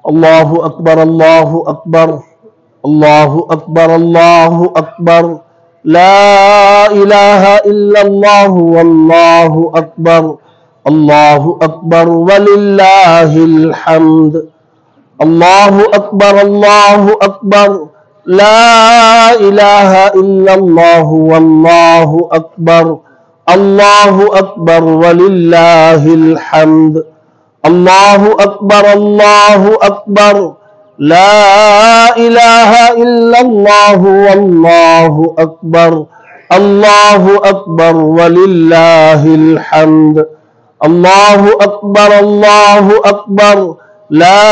अल्लाहु अकबर अल्लाहु अकबर अल्लाहु अकबर अल्लाहु अकबर ला इलाहा इल्लल्लाहु वल्लाहु अकबर वलिल्लाहिल हम्द। अल्लाहु अकबर ला इलाहा इल्लल्लाहु वल्लाहु अकबर वलिल्लाहिल हम्द। अल्लाहु अकबर ला इलाहा इल्लल्लाहु वल्लाहु अकबर वलिल्लाहिल हम्द। अल्लाहु अकबर ला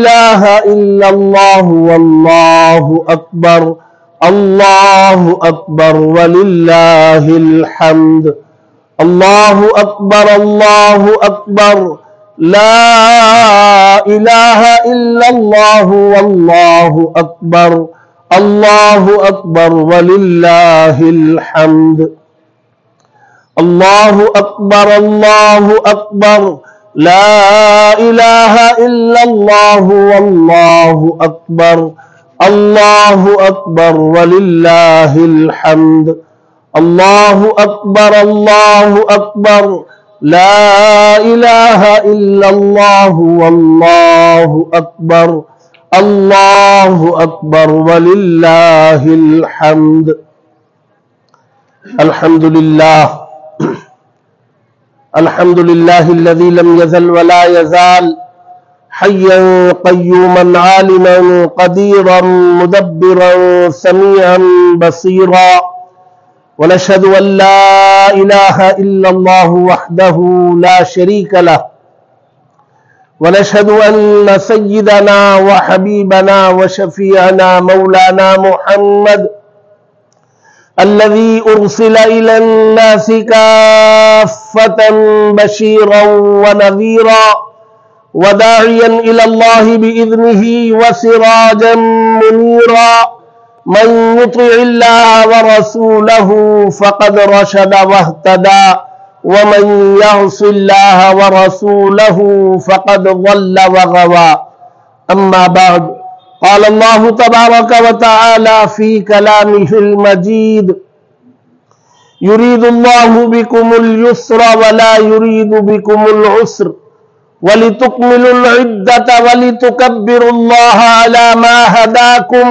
इलाहा इल्लल्लाहु वल्लाहु अकबर वलिल्लाहिल हम्द। अल्लाहु अकबर ला इलाहा इल्लल्लाहु वल्लाहु अकबर वलिल्लाहिल हम्द। अल्लाहु अकबर ला इलाहा इल्लल्लाहु वल्लाहु अकबर वलिल्लाहिल हम्द। अल्लाहु अकबर ला इलाहा इल्लल्लाहु वल्लाहु अकबर वलिल्लाहिल हम्द। अल्हम्दुलिल्लाह अल्हम्दुलिल्लाहिल्लज़ी लम यज़ल वला यज़ाल हय्यन क़य्यूमन आलिमन क़दीरन मुदब्बिरन समीअन बसीरा। वनशहदु अन ला इलाहा इल्लल्लाहु वहदहु ला शरीका लह वनशहदु अन्न सय्यिदना व हबीबना व शफीअना मौलाना मुहम्मद अल्लज़ी उर्सिला इलन नासि काफ़्फ़तन बशीरन व नज़ीरा व दाइयन इलल्लाहि बिइज़निहि व सिराजन मुनीरा। मन युतिइल्लाह व रसूलहु फ़क़द रशद वहतदा व मन यअसिल्लाह व रसूलहु फ़क़द ज़ल्ल व गवा। अम्मा बअद क़ाल अल्लाहु तबारक व तआला फ़ी कलामिहिल मजीद युरीदुल्लाहु बिकुमुल युस्र व ला युरीदु बिकुमुल उस्र वलितुकमिलुल इद्दत वलितुकब्बिरुल्लाह अला मा हदाकुम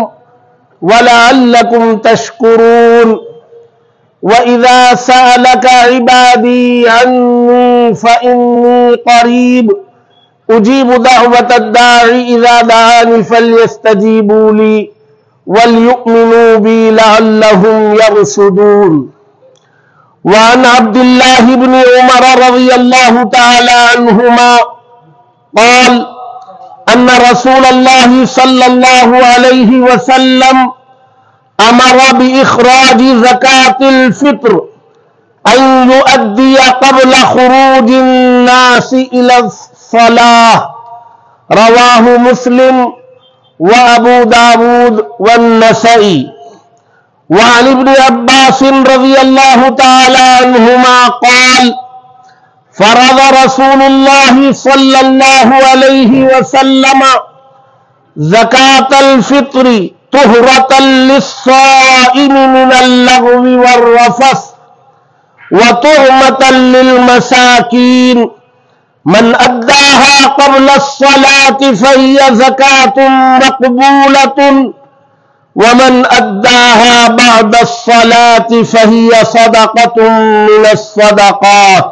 वलअल्लकुम तशकुरून। वइज़ा सअलक इबादी अन्नी फ़इन्नी क़रीब उजीबु दअवतद दाइ इज़ा दआनी फ़ल्यस्तजीबू ली वलयुमिनू बी लअल्लहुम यरशुदून। वअन अब्दुल्लाह इब्न उमर रज़ियल्लाहु तआला अन्हुमा क़ाल अन्न रसूलल्लाह सल्लल्लाहु अलैहि वसल्लम अमर बिइख़राज ज़कातिल फ़ित्र अन युअद्दिय क़ब्ल ख़ुरूजिन नासि इला सलाह। रवाहु मुस्लिम व अबू दाऊद व नसई। वअन इब्न अब्बास रज़ियल्लाहु तआला अन्हुमा क़ाल फ़रज़ रसूलुल्लाह सल्लल्लाहु अलैहि वसल्लम ज़कातल फ़ित्री तुहरतन लिस्साइमि मिनल लग़वी वर्रफ़स व तुअमतन लिलमसाकीन। मन अद्दाहा क़ब्ल अस्सलाति फ़हिय ज़कातुन मक़बूलतुन व मन अद्दाहा बअद अस्सलाति फ़हिय सदक़तुन मिनस्सदक़ात।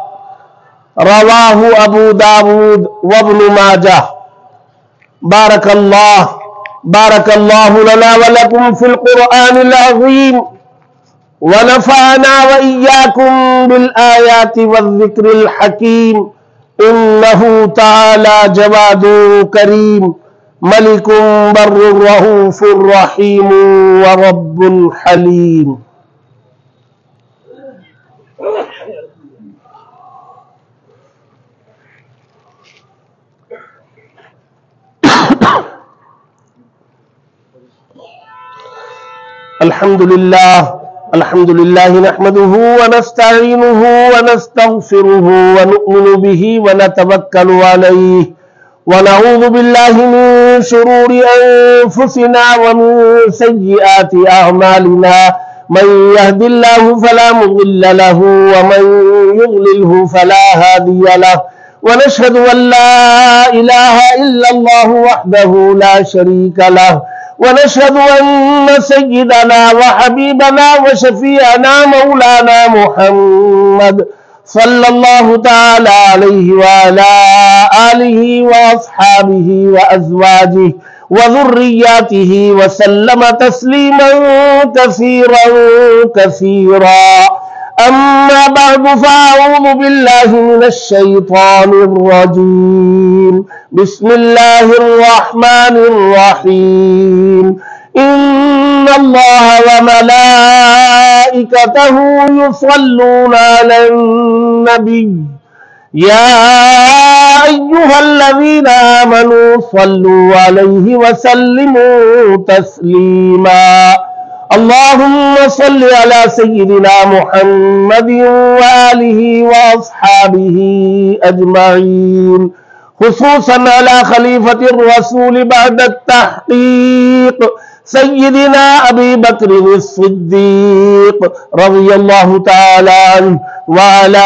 रवाहु अबू दाऊद व इब्नु माजाह। बारकल्लाहु लना व लकुम फ़िल क़ुरआनिल अज़ीम व नफ़अना व इय्याकुम बिल आयाति वज़्ज़िक्रिल हकीम। इन्नहु तआला जवादुन करीम मलिकुम बर्रुर रऊफ़ुर रहीम व रब्बुल हलीम। अल्हम्दुलिल्लाह नहमदुहु व नस्तईनुहु व नस्तगफिरुहु व नु'मिनु बिही व नतवक्कलु अलैहि ونعوذ بالله من شرور أنفسنا ومن سيئات أعمالنا من يهد الله فلا مضل له ومن يضلله فلا هادي له ونشهد أن لا إله إلا الله وحده لا شريك له ونشهد أن سيدنا وحبيبنا وشفيعنا مولانا محمد صلى الله تعالى عليه وعلى آله وأصحابه وأزواجه وذرياته وسلم تسليما كثيرا كثيرا. أما بعد فأعوذ بالله من الشيطان الرجيم. بسم الله الرحمن الرحيم. إن الله وملائكته يصلون على النبي يا أيها الذين آمنوا صلوا عليه وسلموا تسليما. اللهم صل على سيدنا محمد وآله وأصحابه أجمعين، خصوصا على خليفة الرسول بعد التحقيق سيدنا أبي بكر الصديق رضي الله تعالى عنه، وعلى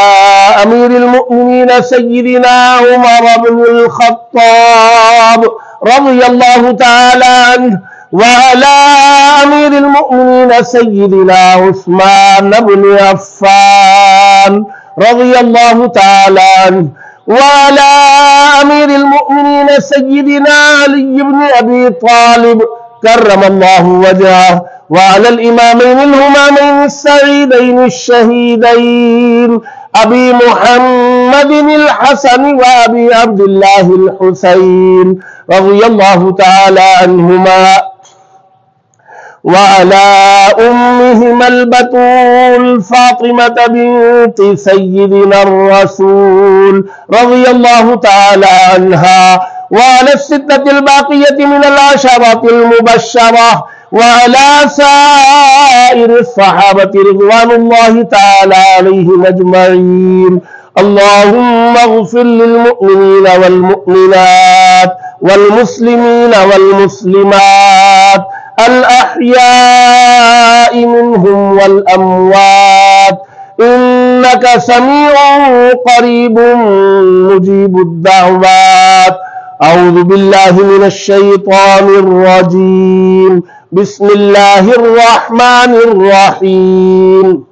أمير المؤمنين سيدنا عمر بن الخطاب رضي الله تعالى عنه، وعلى أمير المؤمنين سيدنا عثمان بن عفان رضي الله تعالى عنه، وعلى أمير المؤمنين سيدنا علي بن أبي طالب كرم الله وجهه، وعلى الإمامين الهمامين السعيدين الشهيدين أبي محمد الحسن وأبي عبد الله الحسين رضي الله تعالى عنهما، وعلى أمهما البتول فاطمة بنت سيدنا الرسول رضي الله تعالى عنها، وعلى الستة الباقية من العشرة المبشرة، وعلى سائر الصحابة رضوان الله تعالى عليهم أجمعين. اللهم اغفر للمؤمنين والمؤمنات والمسلمين والمسلمات الأحياء منهم والأموات، إنك سميع قريب مجيب الدعوات. أعوذ بالله من الشيطان الرجيم. بسم الله الرحمن الرحيم.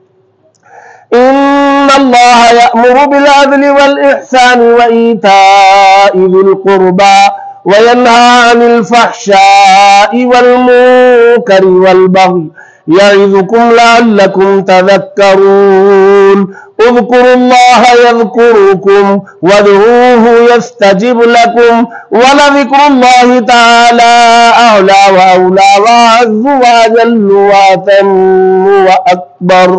إن الله يأمر بالعدل والإحسان وإيتاء ذي القربى وينهى عن الفحشاء والمنكر والبغي يعظكم لعلكم تذكرون. اذكروا الله يذكركم وادعوه يستجب لكم ولذكر الله تعالى أعلى وأولى وأعز وأجل وأتم وأكبر.